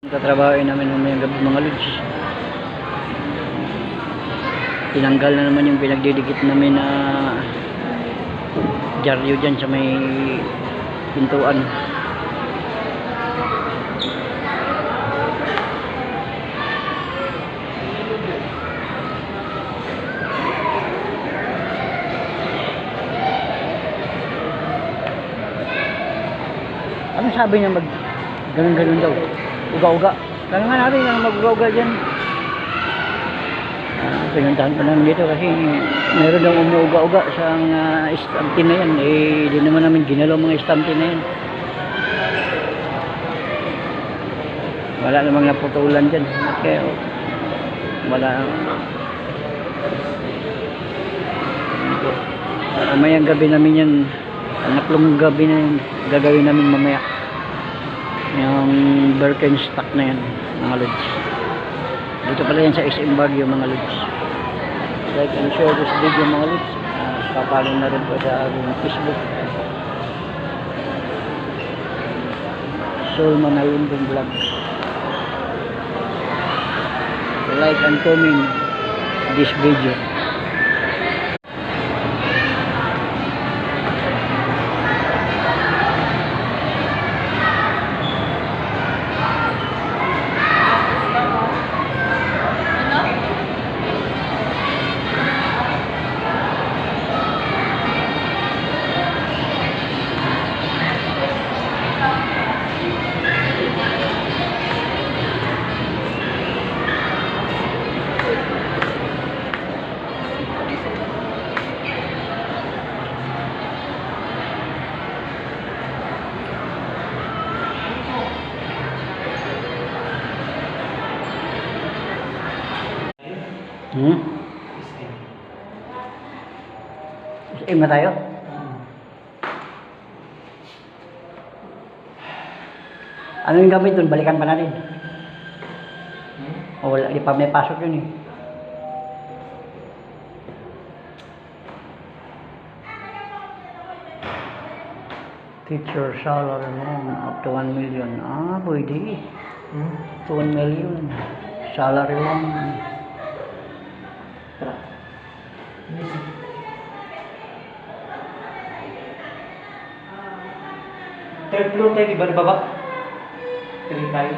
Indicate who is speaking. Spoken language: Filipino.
Speaker 1: Tatrabahoin namin mamayang gabi mga lods. Tinanggal na naman yung pinagdidikit namin na dyaryo dyan sa may pintuan. Ano sabi niya mag ganun-ganun daw? Uga-uga. Kaya nga natin na mag-uga-uga dyan. Pinuntahan ko namin dito kasi meron daw umuuga-uga sa estante na yan. Eh, di naman namin ginalaw mga estante na yan. Wala namang naputulan dyan. Kaya wala. Mamayang gabi namin yan. Pangatlong gabi na yan. Gagawin namin mamaya. Yung Birkenstock na yan, mga lods. Dito pala yan sa SM Baguio, mga lods. Like and share this video, mga lods. Papalo na rin po sa aking Facebook. Soul Manalundong Vlog. Like and comment this video. SM na tayo? Ano yung gamit dun? Balikan pa natin. O wala, di pa may pasok yun eh. Teacher salary mo up to 1 million. Ah, pwede. 1 million. Salary mo.
Speaker 2: Third floor tayo, iba na baba? Tuloy tayo.